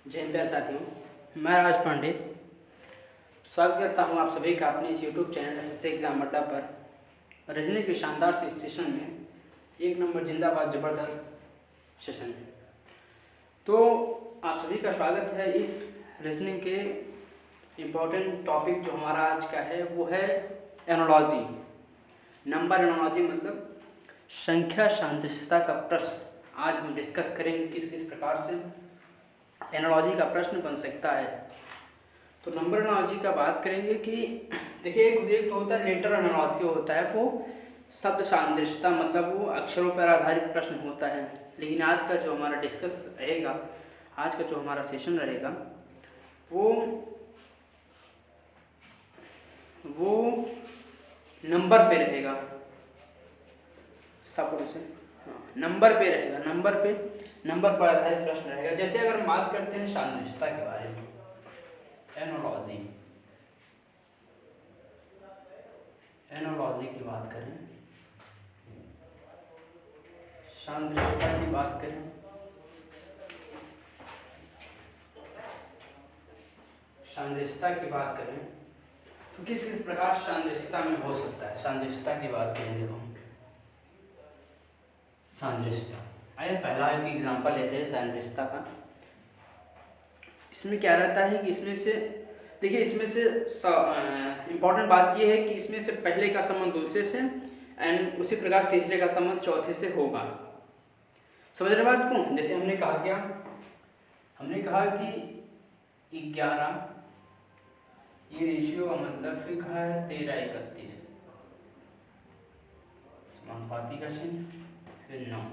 जय हिंद प्यारे साथियों, मैं राज पांडे स्वागत करता हूं आप सभी का अपने इस यूट्यूब चैनल एसएससी एग्जाम अड्डा पर रीजनिंग के शानदार से सेशन में एक नंबर जिंदाबाद ज़बरदस्त सेशन में। तो आप सभी का स्वागत है। इस रीजनिंग के इम्पोर्टेंट टॉपिक जो हमारा आज का है वो है एनालॉजी। नंबर एनालॉजी मतलब संख्या सादृश्यता का प्रश्न आज हम डिस्कस करेंगे किस किस प्रकार से एनालॉजी का प्रश्न बन सकता है। तो नंबर एनालॉजी का बात करेंगे कि देखिए एक तो होता है लेटर एनालॉजी होता है, वो शब्द सादृश्यता मतलब वो अक्षरों पर आधारित प्रश्न होता है। लेकिन आज का जो हमारा डिस्कस रहेगा, आज का जो हमारा सेशन रहेगा वो नंबर पे रहेगा। सपोज से नंबर पे रहेगा, नंबर पर आधारित प्रश्न रहेगा। जैसे अगर हम बात करते हैं सादृश्यता के बारे में, एनालॉजी की बात करें, सादृश्यता की बात करें, सादृश्यता की बात करें तो किस किस प्रकार सादृश्यता में हो सकता है। सादृश्यता की बात करेंगे हम, सादृश्यता आइए पहला एक एग्जांपल लेते हैं सादृश्यता का। इसमें क्या रहता है कि इसमें से देखिए, इसमें से इम्पॉर्टेंट बात यह है कि इसमें से पहले का संबंध दूसरे से एंड उसी प्रकार तीसरे का संबंध चौथे से होगा। समझ रहे बात को? जैसे हमने कहा कि 11, ये रेशियो का मतलब फिर कहा है 13-31, समानुपाती का चिन्ह, फिर 9।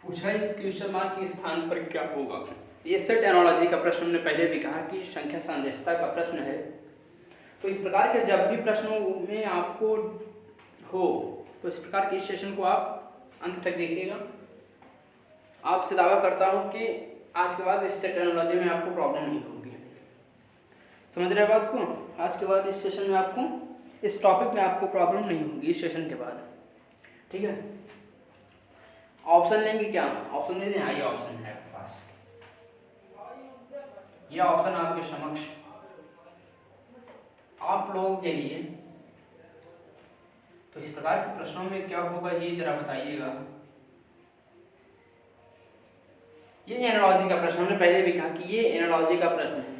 पूछा इस क्वेश्चन मार्क के स्थान पर क्या होगा। ये सेट एनालॉजी का प्रश्न हमने पहले भी कहा कि संख्या सादृश्यता का प्रश्न है। तो इस प्रकार के जब भी प्रश्नों में आपको हो तो इस प्रकार के इस सेशन को आप अंत तक देखिएगा। आपसे दावा करता हूँ कि आज के बाद इस सेट एनालॉजी में आपको प्रॉब्लम नहीं होगी। समझ रहे बात को? आज के बाद इस सेशन में आपको, इस टॉपिक में आपको प्रॉब्लम नहीं होगी इस सेशन के बाद। ठीक है, ऑप्शन लेंगे क्या? ऑप्शन दे दें। आइए ऑप्शन है आपके पास, यह ऑप्शन आपके समक्ष आप लोगों के लिए। तो इस प्रकार के प्रश्नों में क्या होगा ये जरा बताइएगा। ये एनालॉजी का प्रश्न, हमने पहले भी कहा कि ये एनालॉजी का प्रश्न है।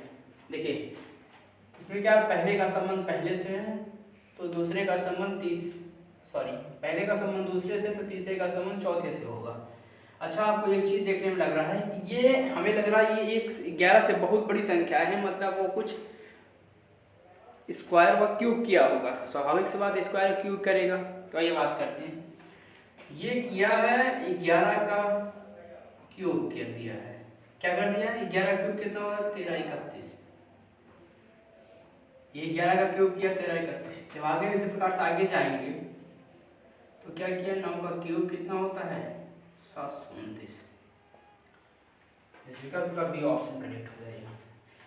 देखिए इसमें क्या, पहले का संबंध पहले से है तो दूसरे का संबंध पहले का संबंध दूसरे से तो तीसरे का संबंध चौथे से होगा। अच्छा, आपको एक चीज देखने में लग रहा है कि ये हमें लग रहा है ये एक 11 से बहुत बड़ी संख्या है, मतलब वो कुछ स्क्वायर व क्यूब किया होगा। स्वाभाविक से बात, स्क्वायर क्यूब करेगा। तो आइए बात करते हैं। ये किया है 11 का क्यूब कर दिया है। क्या कर दिया है? 11 क्यूब कितना हुआ? 13-31। ये 11 का क्यूब किया 13-31। जब आगे इसी प्रकार से आगे जाएंगे तो क्या किया, 9 का क्यूब कितना होता है? 729। इस विकल्प का भी ऑप्शन करेक्ट हो जाएगा।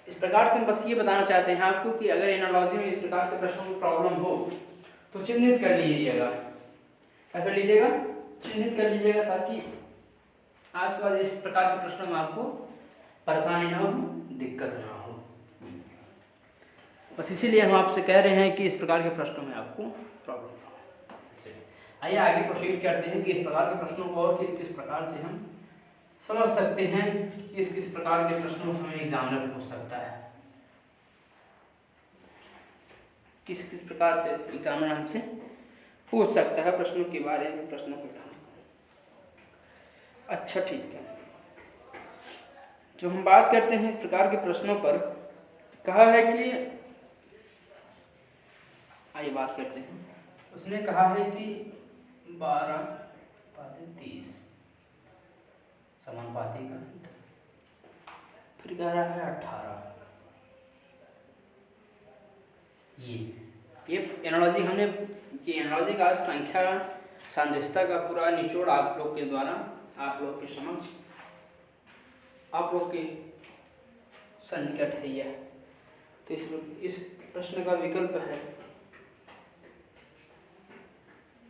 इस प्रकार से हम बस ये बताना चाहते हैं आपको कि अगर एनालॉजी में इस प्रकार के प्रश्नों में प्रॉब्लम हो तो चिन्हित कर लीजिएगा। क्या कर लीजिएगा? चिन्हित कर लीजिएगा, ताकि आज के बाद इस प्रकार के प्रश्नों में आपको परेशानी ना हो, दिक्कत ना हो। बस इसीलिए हम आपसे कह रहे हैं कि इस प्रकार के प्रश्नों में आपको प्रॉब्लम ना हो। आइए आगे प्रोसीड करते हैं कि इस प्रकार के प्रश्नों को और किस किस प्रकार से हम समझ सकते हैं, किस किस प्रकार के प्रश्नों हमें एग्जामिनर पूछ सकता है, किस किस प्रकार से एग्जामिनर हमसे पूछ सकता है प्रश्नों के बारे में, प्रश्नों के ढंग। अच्छा ठीक है, जो हम बात करते हैं इस प्रकार के प्रश्नों पर, कहा है कि आइए बात करते हैं। उसने कहा है कि 12/30 समानुपाती का, फिर कह रहा है 18। ये एनालॉजी हमने, ये एनालॉजी का संख्या सादृश्यता का पूरा निचोड़ आप लोग के द्वारा, आप लोग के समक्ष, आप लोग के सन्निकट है यह। तो इस प्रश्न का विकल्प है,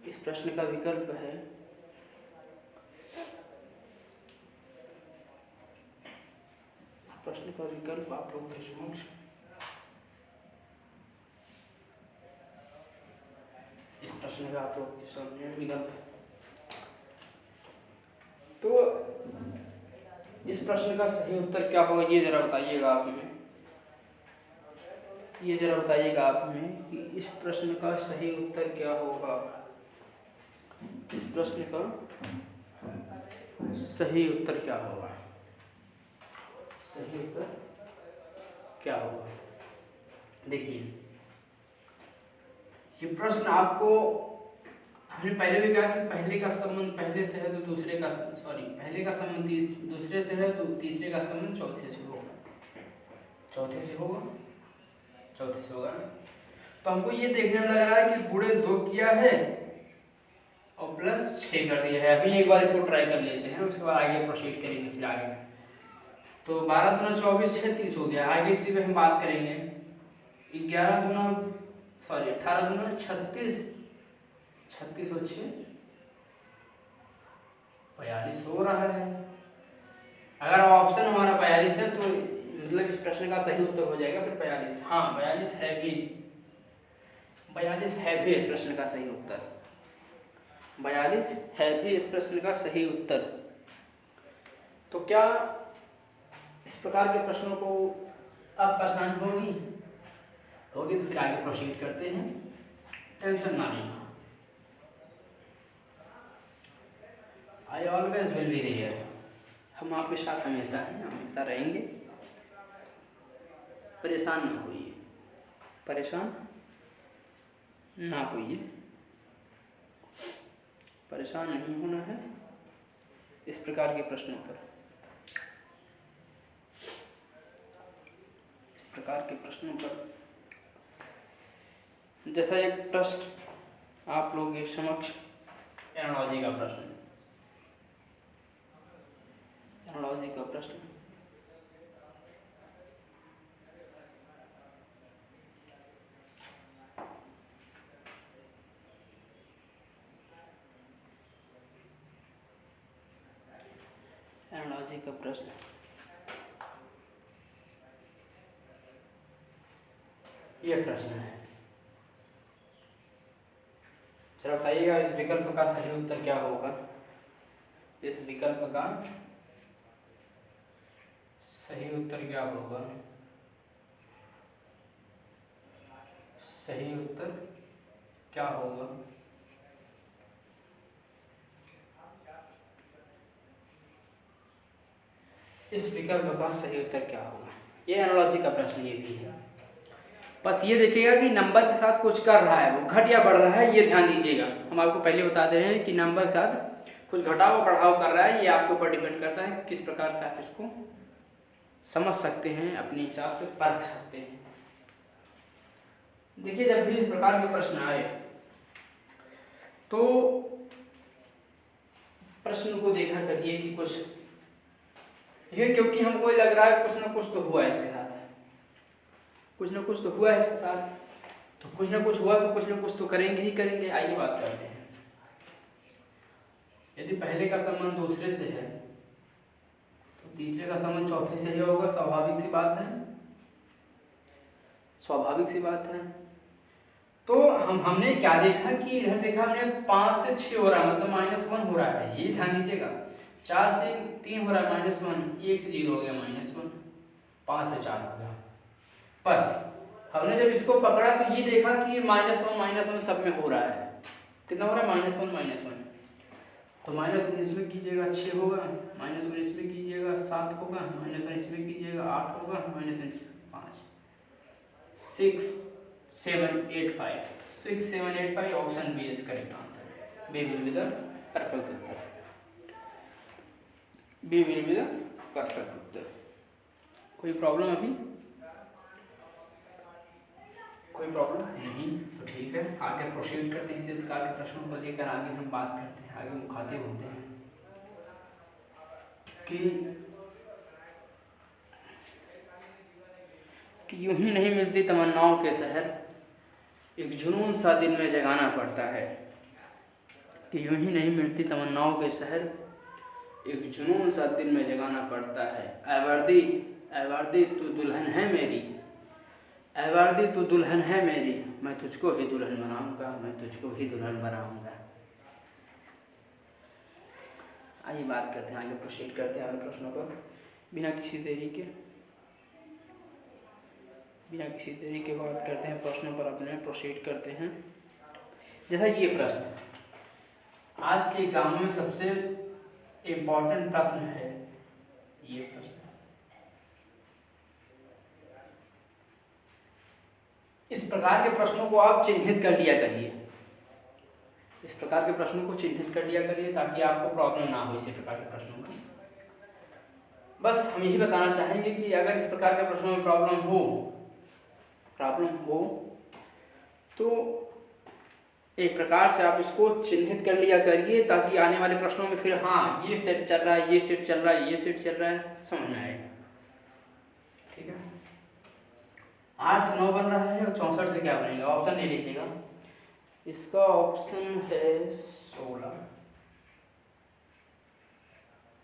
इस प्रश्न का विकल्प है प्रश्न का विकल्प आप लोग के समक्ष इस प्रश्न का आप लोग के सामने विकल्प। तो इस प्रश्न का सही उत्तर क्या होगा ये जरा बताइएगा आप हमें, ये जरा बताइएगा आप हमें कि इस प्रश्न का सही उत्तर क्या होगा। इस प्रश्न का सही उत्तर क्या होगा, सही उत्तर क्या होगा। देखिए ये प्रश्न आपको हमने पहले भी कहा कि पहले का संबंध पहले से है तो दूसरे का पहले का संबंध दूसरे से है तो तीसरे का संबंध चौथे से होगा, चौथे से होगा। तो हमको ये देखने में लग रहा है कि गुणे 2 किया है और प्लस 6 कर दिया है। अभी एक बार इसको ट्राई कर लेते हैं, उसके बाद आगे प्रोसीड करेंगे। फिर आगे तो 12 दूना 24 6 30 हो गया। आगे इसी पे हम बात करेंगे। 18 दूना 36 36 और 6 42 हो रहा है। अगर ऑप्शन हमारा 42 है तो मतलब इस प्रश्न का सही उत्तर हो जाएगा फिर 42। हाँ 42 है भी, 42 है भी इस प्रश्न का सही उत्तर, 42 है भी इस प्रश्न का सही उत्तर। तो क्या इस प्रकार के प्रश्नों को आप परेशान होगी तो फिर आगे प्रोसीड करते हैं, टेंशन ना लेना। I always will be there, हम आपके साथ हमेशा हैं, हमेशा रहेंगे। परेशान ना होइए, परेशान ना होइए, परेशान नहीं होना है इस प्रकार के प्रश्नों पर। इस प्रकार के प्रश्नों पर जैसा एक प्रश्न आप लोगों के समक्ष एनालॉजी का प्रश्न, एनालॉजी का प्रश्न एनालॉजी का प्रश्न ये प्रश्न है। चलो बताइएगा इस विकल्प का सही उत्तर क्या होगा। इस विकल्प का सही उत्तर क्या होगा, सही उत्तर क्या होगा। इस विकल्प का सही उत्तर क्या होगा। ये एनालॉजी का प्रश्न ये भी है। बस ये देखिएगा कि नंबर के साथ कुछ कर रहा है, वो घट या बढ़ रहा है, ये ध्यान दीजिएगा। हम आपको पहले बता दे रहे हैं कि नंबर के साथ कुछ घटाव और बढ़ाव कर रहा है, ये आपके ऊपर डिपेंड करता है किस प्रकार से आप इसको समझ सकते हैं, अपने हिसाब से परख सकते हैं। देखिए जब भी इस प्रकार के प्रश्न आए तो प्रश्न को देखा करिए कि कुछ ये, क्योंकि हमको लग रहा है कुछ ना कुछ तो हुआ है इसके साथ, कुछ ना कुछ तो हुआ है इसके साथ, तो कुछ ना कुछ हुआ तो कुछ ना कुछ तो करेंगे ही करेंगे। आइए बात करते हैं। यदि पहले का संबंध दूसरे से है तो तीसरे का संबंध चौथे से ही होगा, स्वाभाविक सी बात है, स्वाभाविक सी बात है। तो हमने क्या देखा कि इधर देखा हमने 5 से 6 हो रहा है, मतलब -1 हो रहा है, ये ध्यान दीजिएगा। 4 से 3 हो रहा है -1, 1 से 0 हो गया -1, 5 से 4 हो गया। बस हमने जब इसको पकड़ा तो ये देखा कि -1 सब में हो रहा है। कितना हो रहा है -1 तो -1 इसमें कीजिएगा 6 होगा, -1 इसमें कीजिएगा 7 होगा, -1 इसमें कीजिएगा 8 होगा, -1 इसमें 5, 6 7 8 5, 6 7 8 5। Option B is correct answer. B will be the perfect उत्तर, B will be the perfect उत्तर। कोई प्रॉब्लम अभी, कोई प्रॉब्लम नहीं तो ठीक है, आगे प्रोसीड करते हैं। इसी प्रकार के प्रश्नों को लेकर आगे हम बात करते हैं, आगे मुखातिब होते हैं कि यूं ही नहीं मिलती तमन्नाओं के शहर, एक जुनून सा दिल में जगाना पड़ता है। कि यूं ही नहीं मिलती तमन्नाओं के शहर, एक जुनून सा दिल में जगाना पड़ता है। ऐ वर्दी तू दुल्हन है मेरी, ऐ वर्दी तू दुल्हन है मेरी, मैं तुझको ही दुल्हन बनाऊंगा, मैं तुझको ही दुल्हन बनाऊंगा। आइए बात करते हैं, आगे प्रोसीड करते हैं अगले प्रश्नों पर बिना किसी देरी के बात करते हैं प्रश्नों पर, अपने प्रोसीड करते हैं। जैसा ये प्रश्न आज के एग्जाम में सबसे इम्पोर्टेंट प्रश्न है, ये प्रश्न इस प्रकार के प्रश्नों को आप चिन्हित कर लिया करिए, इस प्रकार के प्रश्नों को चिन्हित कर लिया करिए ताकि आपको प्रॉब्लम ना हो इसी प्रकार के प्रश्नों में। बस हम यही बताना चाहेंगे कि अगर इस प्रकार के प्रश्नों में प्रॉब्लम हो तो एक प्रकार से आप इसको चिन्हित कर लिया करिए ताकि आने वाले प्रश्नों में फिर हाँ ये सेट चल रहा है, ये सेट चल रहा है, ये सेट चल रहा है, समझ में आएगा। ठीक है, 8 से 9 बन रहा है और 64 से क्या बनेगा, ऑप्शन ले लीजिएगा। इसका ऑप्शन है 16,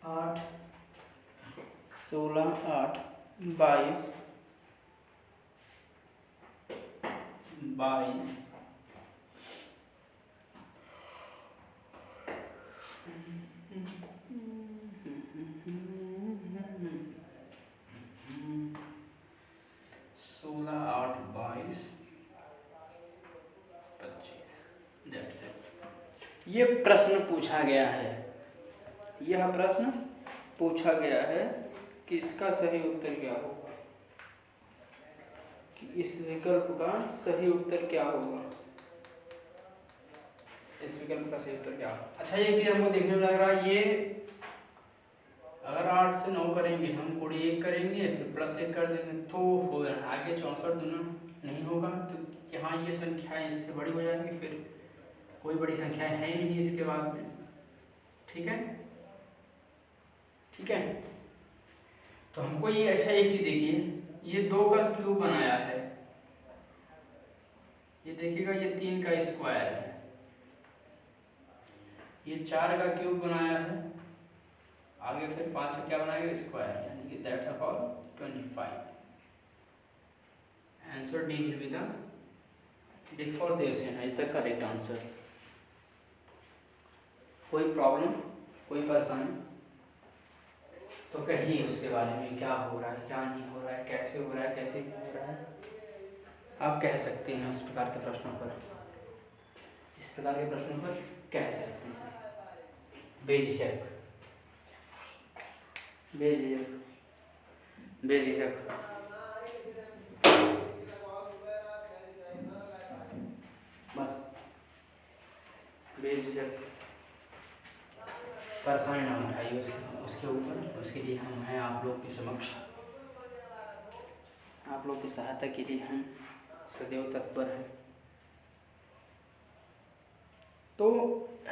8, 16, 8, 22, 22, 16, 8, 22, 25। ये प्रश्न पूछा गया है, यह प्रश्न पूछा गया है कि इसका सही उत्तर क्या होगा, कि इस विकल्प का सही उत्तर क्या होगा, इस विकल्प का सही उत्तर क्या होगा। अच्छा ये चीज़ हमको देखने में लग रहा है, ये अगर 8 से 9 करेंगे हम, कोड़ी 1 करेंगे फिर प्लस 1 कर देंगे तो होगा, आगे 64 दूना नहीं होगा क्योंकि यहाँ ये संख्याएं इससे बड़ी हो जाएंगी, फिर कोई बड़ी संख्याएं है ही नहीं इसके बाद में। ठीक है, ठीक है, तो हमको ये अच्छा एक चीज देखिए, ये 2 का क्यूब बनाया है, ये देखिएगा ये 3 का स्क्वायर है, ये 4 का क्यूब बनाया है, आगे फिर 5 का क्या बनाएगा, स्क्वायर, यानी कि that's call 25। Answer D will be the D for this is the correct answer. कोई प्रॉब्लम, कोई परेशानी तो कहिए उसके बारे में, क्या हो रहा है, क्या नहीं हो रहा है, कैसे हो रहा है, कैसे नहीं हो रहा है, आप कह सकते हैं उस प्रकार के प्रश्नों पर, इस प्रकार के प्रश्नों पर कह सकते हैं बेझिझक, बेझिझक, बेझिझक। बस बेझिझक, परेशानी ना उठाइए उसके ऊपर, उसके लिए हम हैं आप लोग के समक्ष, आप लोग की सहायता के लिए हम सदैव तत्पर हैं। तो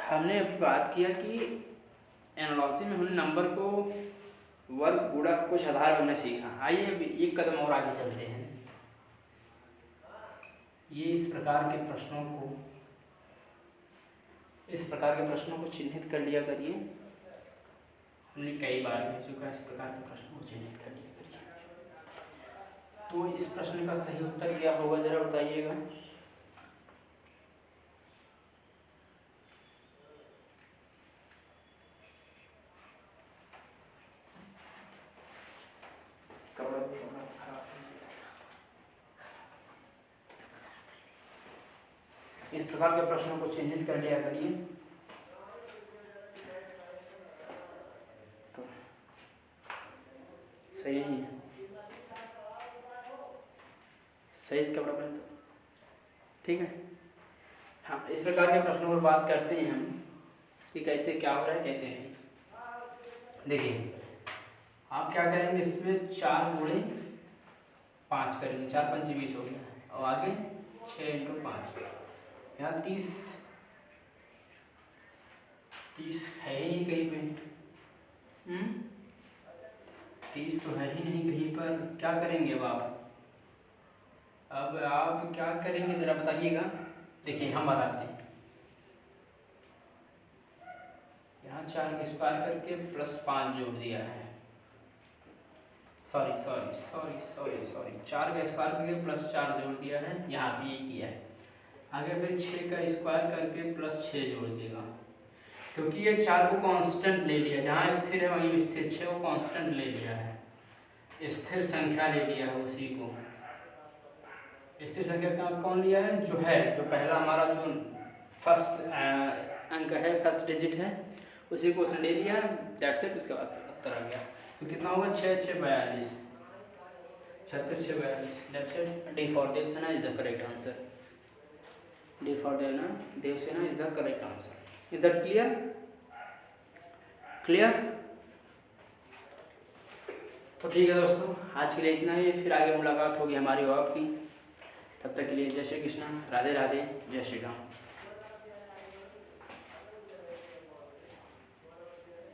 हमने अभी बात किया कि एनालॉजी में हमने नंबर को वर्ग, गुणा, कुछ आधार बनना सीखा। आइए अभी एक कदम और आगे चलते हैं। ये इस प्रकार के प्रश्नों को चिन्हित कर लिया करिए, हमने कई बार कह चुका, इस प्रकार के प्रश्नों को चिन्हित कर लिया करिए। तो इस प्रश्न का सही उत्तर क्या होगा जरा बताइएगा। इस प्रकार के प्रश्नों को चिन्हित कर लिया करिए। तो सही नहीं है, सही इसका कपड़ा पहन, ठीक है। हाँ, इस प्रकार के प्रश्नों पर बात करते हैं हम कि कैसे क्या हो रहा है, कैसे नहीं। देखिए आप क्या करेंगे, इसमें 4 गुणे 5 करेंगे, 4 5 20 हो गया, और आगे 6 × 5, यहाँ 30 है ही नहीं कहीं पे, 30 तो है ही नहीं कहीं पर। क्या करेंगे अब आप क्या करेंगे जरा बताइएगा। देखिए हम बताते हैं, यहाँ 4 का स्क्वायर करके प्लस 5 जोड़ दिया है, सॉरी 4 का स्क्वायर करके प्लस 4 जोड़ दिया है, यहाँ पे ये किया है। आगे फिर 6 का स्क्वायर करके प्लस 6 जोड़ देगा, क्योंकि ये 4 को कांस्टेंट ले लिया, जहाँ स्थिर है वहीं स्थिर, 6 को कांस्टेंट ले लिया है, स्थिर संख्या ले लिया है उसी को। स्थिर संख्या का कौन लिया है? जो पहला हमारा जो फर्स्ट अंक है, फर्स्ट डिजिट है, उसी को उसने ले लिया है। That's it. उसके बाद उत्तर आ गया। तो कितना होगा? 6 6 42, 36 6 42। That's it. D for Devasena is the correct answer. D for Devasena is the correct answer. Is that clear? Clear? तो ठीक है दोस्तों, आज के लिए इतना ही। फिर आगे मुलाकात होगी हमारी और आपकी। तब तक के लिए जय श्री कृष्णा, राधे राधे, जय श्री राम।